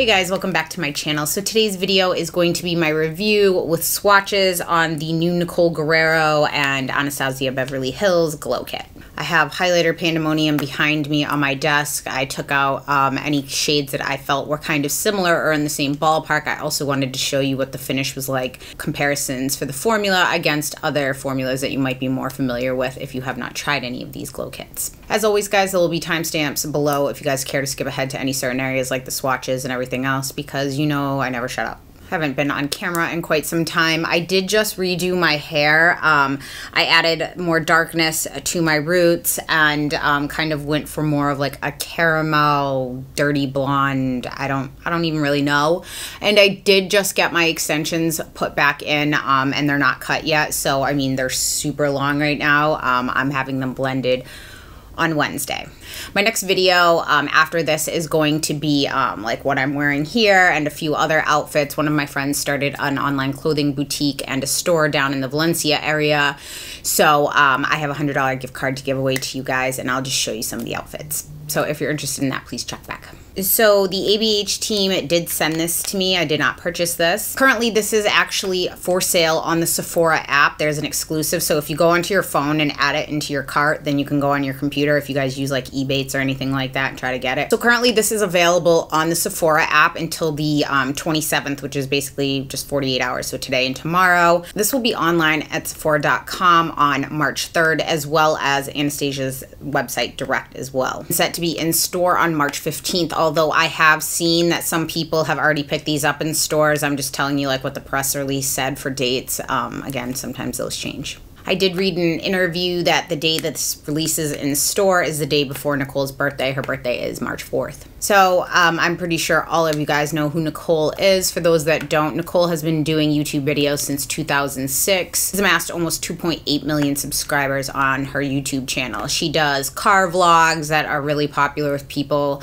Hey guys, welcome back to my channel. So today's video is going to be my review with swatches on the new Nicole Guerriero and Anastasia Beverly Hills Glow Kit. I have highlighter pandemonium behind me on my desk. I took out any shades that I felt were kind of similar or in the same ballpark. I also wanted to show you what the finish was like, comparisons for the formula against other formulas that you might be more familiar with if you have not tried any of these glow kits. As always guys, there will be timestamps below if you guys care to skip ahead to any certain areas like the swatches and everything else, because you know I never shut up. Haven't been on camera in quite some time. I did just redo my hair. I added more darkness to my roots and kind of went for more of like a caramel, dirty blonde. I don't even really know. And I did just get my extensions put back in, and they're not cut yet. So I mean, they're super long right now. I'm having them blended on Wednesday. My next video after this is going to be like what I'm wearing here and a few other outfits. One of my friends started an online clothing boutique and a store down in the Valencia area. So I have a $100 gift card to give away to you guys, and I'll just show you some of the outfits. So if you're interested in that, please check back. So the ABH team did send this to me. I did not purchase this. Currently, this is actually for sale on the Sephora app. There's an exclusive. So if you go onto your phone and add it into your cart, then you can go on your computer if you guys use like Ebates or anything like that and try to get it. So currently this is available on the Sephora app until the 27th, which is basically just 48 hours. So today and tomorrow. This will be online at Sephora.com on March 3rd, as well as Anastasia's website direct as well. It's set to be in store on March 15th. Although I have seen that some people have already picked these up in stores. I'm just telling you like what the press release said for dates. Again, sometimes those change. I did read in an interview that the day that this releases in store is the day before Nicole's birthday. Her birthday is March 4th. So I'm pretty sure all of you guys know who Nicole is. For those that don't, Nicole has been doing YouTube videos since 2006. She's amassed almost 2.8 million subscribers on her YouTube channel. She does car vlogs that are really popular with people.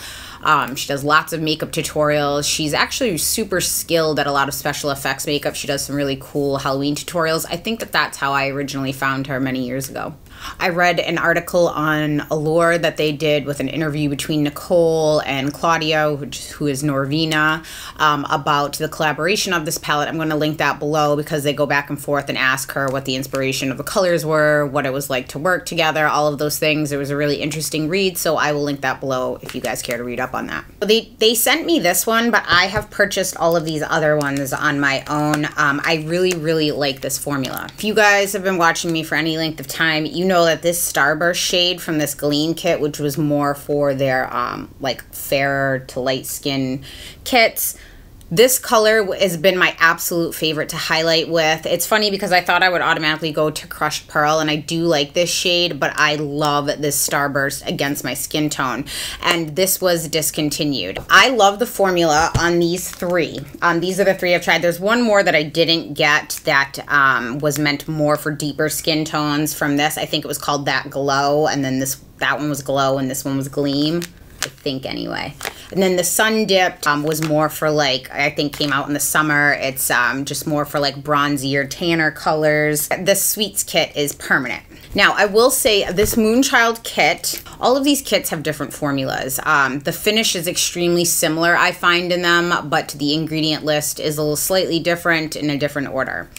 She does lots of makeup tutorials. She's actually super skilled at a lot of special effects makeup. She does some really cool Halloween tutorials. I think that that's how I originally found her many years ago. I read an article on Allure that they did with an interview between Nicole and Claudia, who is Norvina, about the collaboration of this palette. I'm going to link that below because they go back and forth and ask her what the inspiration of the colors were, what it was like to work together, all of those things. It was a really interesting read, so I will link that below if you guys care to read up on that. They sent me this one, but I have purchased all of these other ones on my own. I really like this formula. If you guys have been watching me for any length of time, you know that this Starburst shade from this Gleam kit, which was more for their like fairer to light skin kits, this color has been my absolute favorite to highlight with. It's funny because I thought I would automatically go to Crushed Pearl, and I do like this shade, but I love this Starburst against my skin tone, and this was discontinued. I love the formula on these three. These are the three I've tried. There's one more that I didn't get that was meant more for deeper skin tones from this. I think it was called That Glow, and then that one was Glow, and this one was Gleam. I think anyway. And then the Sun Dipped was more for like, I think came out in the summer. It's just more for like bronzier, tanner colors. This Sweets kit is permanent. Now, I will say this Moonchild kit, all of these kits have different formulas. The finish is extremely similar, I find, in them, but the ingredient list is a little slightly different in a different order.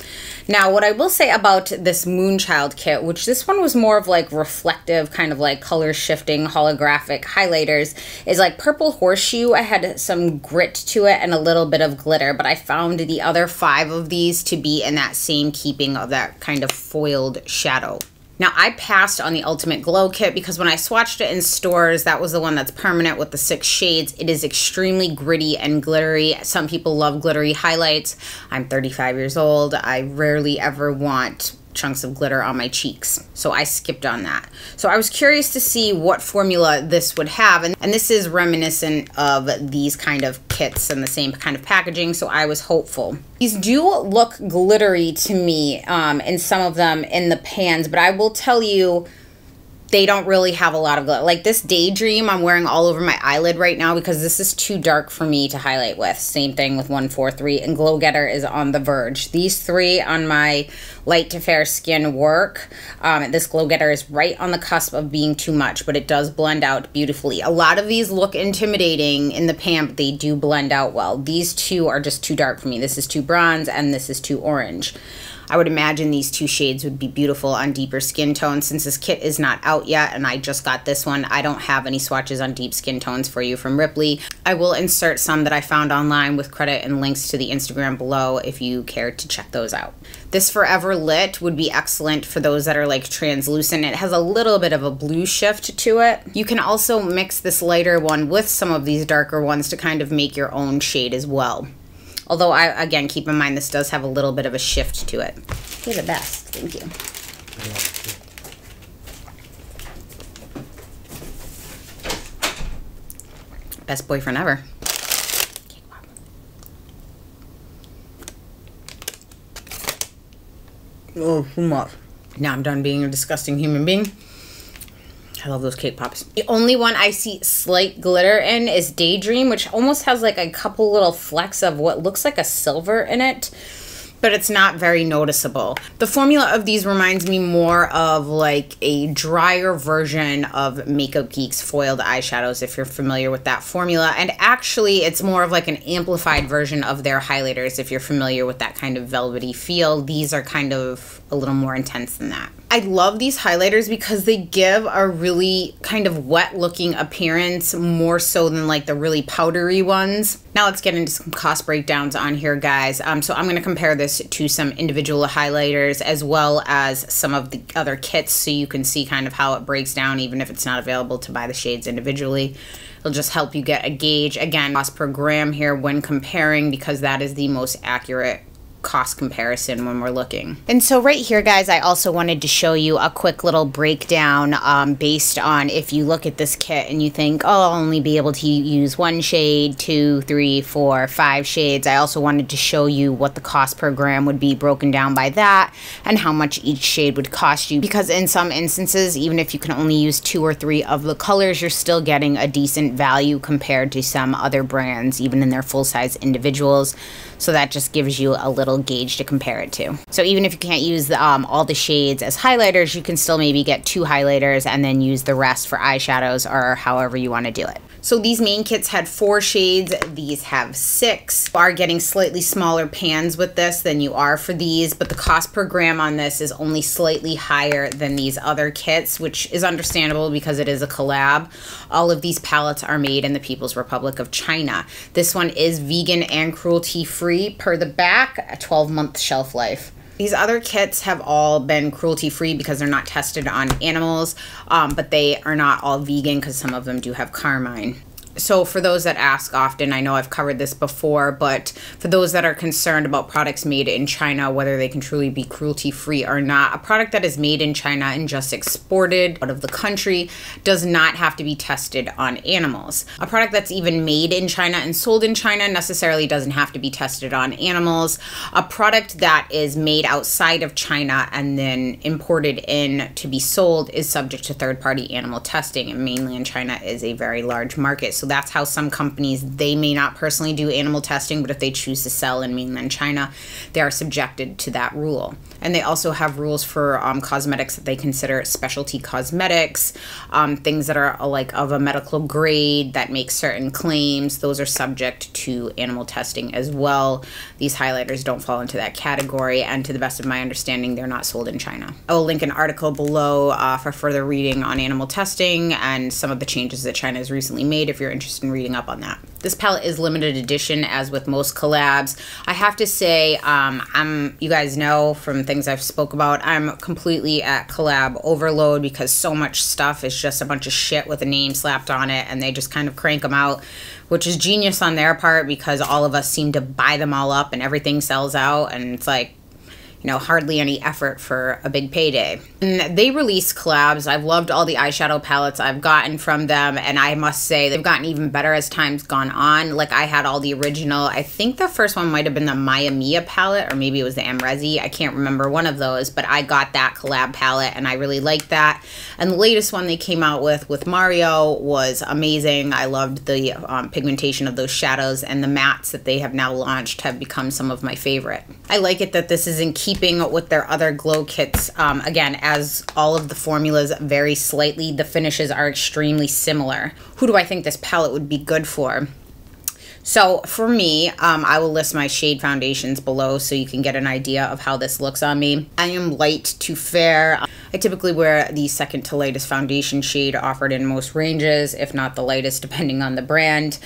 Now, what I will say about this Moonchild kit, which this one was more of like reflective, kind of like color shifting holographic highlighters, is like Purple Horseshoe. I had some grit to it and a little bit of glitter, but I found the other 5 of these to be in that same keeping of that kind of foiled shadow. Now, I passed on the Ultimate Glow Kit because when I swatched it in stores, that was the one that's permanent with the 6 shades. It is extremely gritty and glittery. Some people love glittery highlights. I'm 35 years old. I rarely ever want chunks of glitter on my cheeks, so I skipped on that. So I was curious to see what formula this would have, and this is reminiscent of these kind of kits and the same kind of packaging, so I was hopeful. These do look glittery to me, in some of them in the pans, but I will tell you, they don't really have a lot of glitter. Like this Daydream I'm wearing all over my eyelid right now because this is too dark for me to highlight with. Same thing with 143, and Glow Getter is on the verge. These three on my light to fair skin work. This Glow Getter is right on the cusp of being too much, but it does blend out beautifully. A lot of these look intimidating in the pan, but they do blend out well. These two are just too dark for me. This is too bronze and this is too orange. I would imagine these two shades would be beautiful on deeper skin tones. Since this kit is not out yet and I just got this one, I don't have any swatches on deep skin tones for you from Ripley. I will insert some that I found online with credit and links to the Instagram below if you care to check those out. This Forever Lit would be excellent for those that are like translucent. It has a little bit of a blue shift to it. You can also mix this lighter one with some of these darker ones to kind of make your own shade as well. Although, again, keep in mind this does have a little bit of a shift to it. You're the best. Thank you. Best boyfriend ever. Oh, too much. Now I'm done being a disgusting human being. I love those cake pops. The only one I see slight glitter in is Daydream, which almost has like a couple little flecks of what looks like a silver in it, but it's not very noticeable. The formula of these reminds me more of like a drier version of Makeup Geek's foiled eyeshadows, if you're familiar with that formula. And actually, it's more of like an amplified version of their highlighters, if you're familiar with that kind of velvety feel. These are kind of a little more intense than that. I love these highlighters because they give a really kind of wet looking appearance, more so than like the really powdery ones. Now let's get into some cost breakdowns on here, guys. So I'm going to compare this to some individual highlighters as well as some of the other kits so you can see kind of how it breaks down, even if it's not available to buy the shades individually. It'll just help you get a gauge. Again, cost per gram here when comparing, because that is the most accurate cost comparison when we're looking. And so right here, guys, I also wanted to show you a quick little breakdown based on if you look at this kit and you think, oh, I'll only be able to use one shade, 2, 3, 4, 5 shades. I also wanted to show you what the cost per gram would be broken down by that and how much each shade would cost you, because in some instances, even if you can only use 2 or 3 of the colors, you're still getting a decent value compared to some other brands, even in their full-size individuals. So that just gives you a little gauge to compare it to. So even if you can't use all the shades as highlighters, you can still maybe get 2 highlighters and then use the rest for eyeshadows or however you want to do it. So these main kits had 4 shades. These have 6. You are getting slightly smaller pans with this than you are for these, but the cost per gram on this is only slightly higher than these other kits, which is understandable because it is a collab. All of these palettes are made in the People's Republic of China. This one is vegan and cruelty-free per the back, a 12-month shelf life. These other kits have all been cruelty-free because they're not tested on animals, but they are not all vegan because some of them do have carmine. So for those that ask often, I know I've covered this before, but for those that are concerned about products made in China, whether they can truly be cruelty-free or not, a product that is made in China and just exported out of the country does not have to be tested on animals. A product that's even made in China and sold in China necessarily doesn't have to be tested on animals. A product that is made outside of China and then imported in to be sold is subject to third-party animal testing, and mainland China is a very large market. So that's how some companies, they may not personally do animal testing, but if they choose to sell in mainland China, they are subjected to that rule. And they also have rules for cosmetics that they consider specialty cosmetics, things that are like of a medical grade that make certain claims. Those are subject to animal testing as well. These highlighters don't fall into that category, and to the best of my understanding, they're not sold in China. I will link an article below for further reading on animal testing and some of the changes that China has recently made if you're interested in reading up on that. This palette is limited edition, as with most collabs. I have to say, you guys know from things I've spoke about, I'm completely at collab overload because so much stuff is just a bunch of shit with a name slapped on it, and they just kind of crank them out, which is genius on their part because all of us seem to buy them all up and everything sells out, and it's like, you know, hardly any effort for a big payday. And they release collabs. I've loved all the eyeshadow palettes I've gotten from them, and I must say they've gotten even better as time's gone on. Like, I had all the original, I think the first one might have been the Maya Mia palette, or maybe it was the Amrezi. I can't remember, one of those, but I got that collab palette and I really liked that. And the latest one they came out with Mario was amazing. I loved the pigmentation of those shadows, and the mattes that they have now launched have become some of my favorite. I like it that this is in keeping with their other glow kits. Again, as all of the formulas vary slightly, the finishes are extremely similar. Who do I think this palette would be good for? So for me, I will list my shade foundations below so you can get an idea of how this looks on me. I am light to fair. I typically wear the second to lightest foundation shade offered in most ranges, if not the lightest, depending on the brand.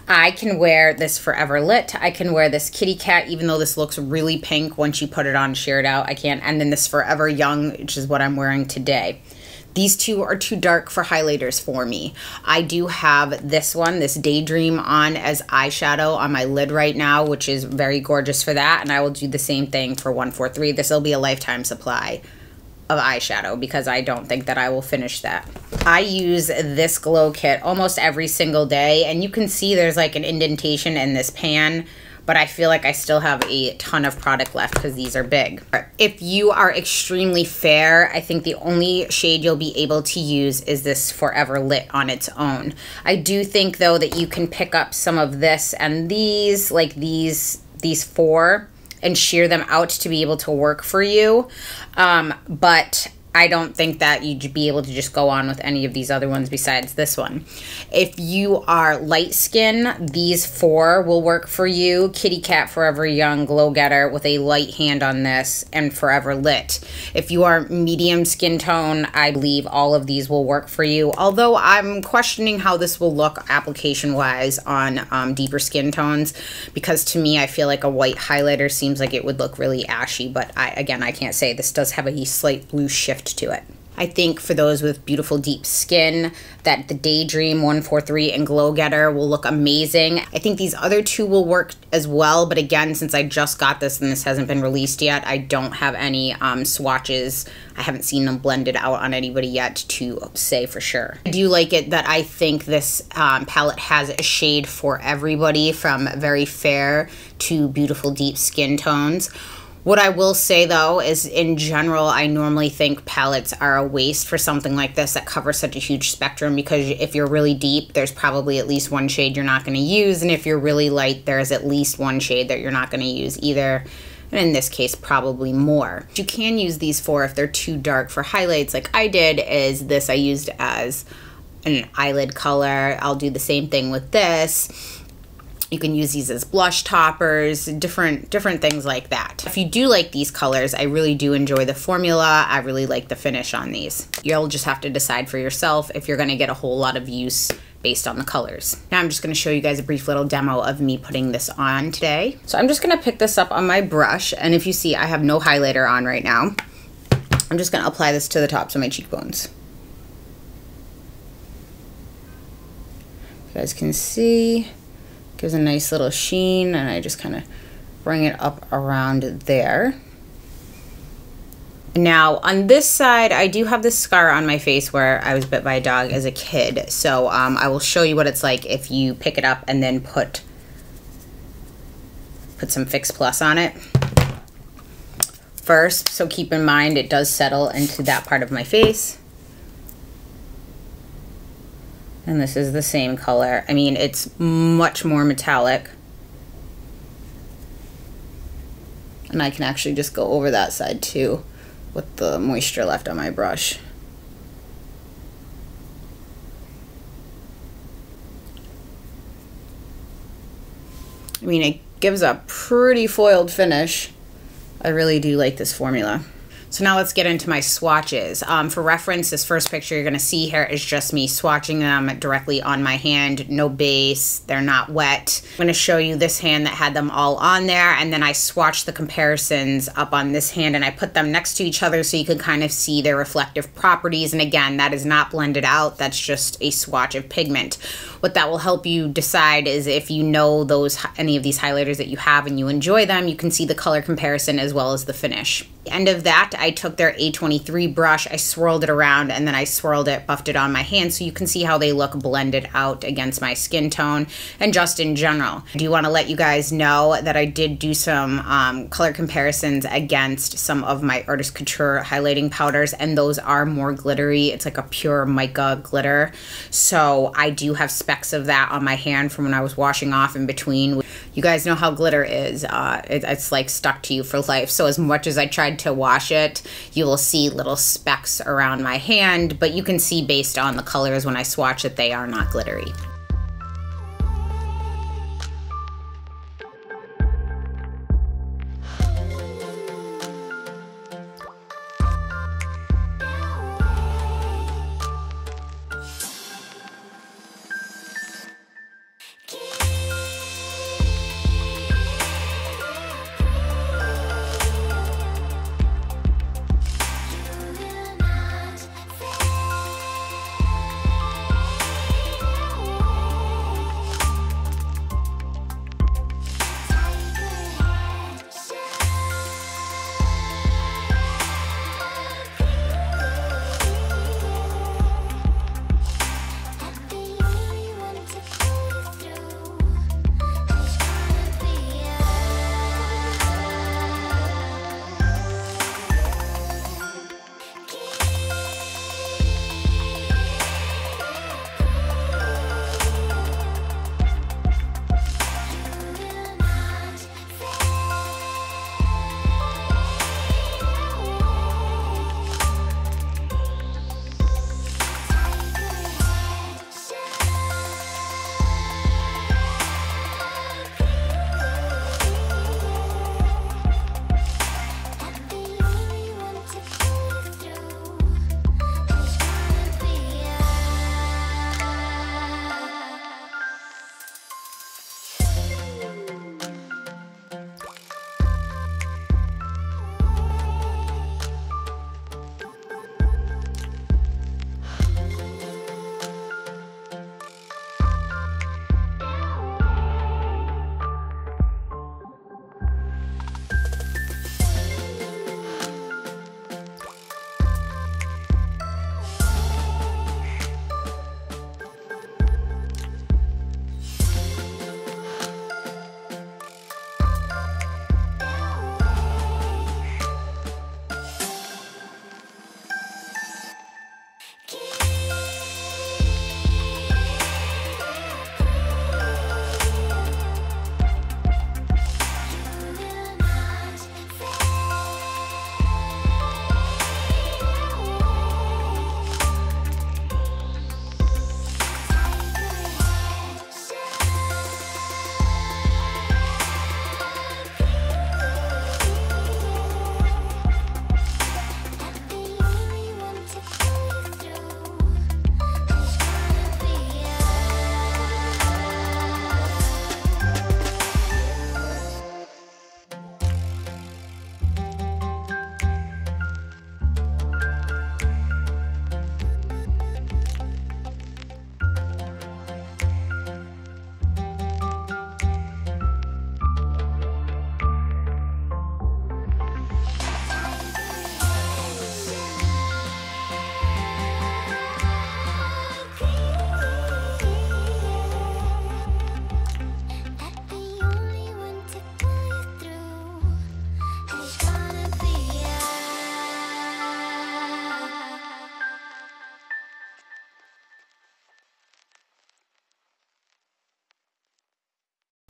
I can wear this Forever Lit. I can wear this Kitty Cat, even though this looks really pink once you put it on, sheer it out. I can't. And then this Forever Young, which is what I'm wearing today. These two are too dark for highlighters for me. I do have this one, this Daydream, on as eyeshadow on my lid right now, which is very gorgeous for that. And I will do the same thing for 143. This will be a lifetime supply of eyeshadow because I don't think that I will finish that. I use this glow kit almost every single day, and you can see there's like an indentation in this pan, but I feel like I still have a ton of product left because these are big. If you are extremely fair, I think the only shade you'll be able to use is this Forever Lit on its own. I do think though that you can pick up some of this and these, like these four, and shear them out to be able to work for you. But I don't think that you'd be able to just go on with any of these other ones besides this one. If you are light skin, these four will work for you. Kitty Cat, Forever Young, Glow Getter with a light hand on this, and Forever Lit. If you are medium skin tone, I believe all of these will work for you. Although I'm questioning how this will look application-wise on deeper skin tones, because to me, I feel like a white highlighter seems like it would look really ashy, but again, I can't say. This does have a slight blue shift to it. I think for those with beautiful deep skin, that the Daydream, 143, and Glow Getter will look amazing. I think these other two will work as well, but again, since I just got this and this hasn't been released yet, I don't have any swatches. I haven't seen them blended out on anybody yet to say for sure. I do like it that I think this palette has a shade for everybody, from very fair to beautiful deep skin tones. What I will say though is, in general, I normally think palettes are a waste for something like this that covers such a huge spectrum, because if you're really deep, there's probably at least one shade you're not going to use, and if you're really light, there's at least one shade that you're not going to use either, and in this case, probably more. What you can use these for if they're too dark for highlights, like I did, is this I used as an eyelid color. I'll do the same thing with this. You can use these as blush toppers, different things like that. If you do like these colors, I really do enjoy the formula. I really like the finish on these. You'll just have to decide for yourself if you're gonna get a whole lot of use based on the colors. Now I'm just gonna show you guys a brief little demo of me putting this on today. So I'm just gonna pick this up on my brush, and if you see, I have no highlighter on right now. I'm just gonna apply this to the tops of my cheekbones. You guys can see, gives a nice little sheen, and I just kind of bring it up around there. Now on this side, I do have this scar on my face where I was bit by a dog as a kid, so I will show you what it's like if you pick it up and then put some Fix Plus on it first. So keep in mind it does settle into that part of my face. And this is the same color. I mean, it's much more metallic. And I can actually just go over that side too with the moisture left on my brush. I mean, it gives a pretty foiled finish. I really do like this formula. So now let's get into my swatches. For reference, this first picture you're gonna see here is just me swatching them directly on my hand, no base, they're not wet. I'm gonna show you this hand that had them all on there, and then I swatched the comparisons up on this hand and I put them next to each other so you can kind of see their reflective properties. And again, that is not blended out, that's just a swatch of pigment. What that will help you decide is if you know any of these highlighters that you have and you enjoy them, you can see the color comparison as well as the finish. At the end of that, I took their A23 brush, I swirled it around, and then I buffed it on my hand so you can see how they look blended out against my skin tone and just in general. I do want to let you guys know that I did do some color comparisons against some of my Artist Couture highlighting powders, and those are more glittery. It's like a pure mica glitter. So I do have specks of that on my hand from when I was washing off in between. You guys know how glitter is. It's like stuck to you for life. So as much as I tried to wash it, you will see little specks around my hand, but you can see based on the colors when I swatch that they are not glittery.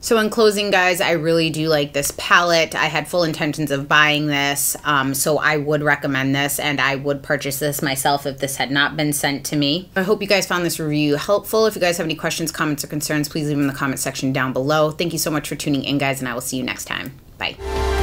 So in closing, guys, I really do like this palette. I had full intentions of buying this, so I would recommend this, and I would purchase this myself if this had not been sent to me. I hope you guys found this review helpful. If you guys have any questions, comments, or concerns, please leave them in the comment section down below. Thank you so much for tuning in, guys, and I will see you next time. Bye.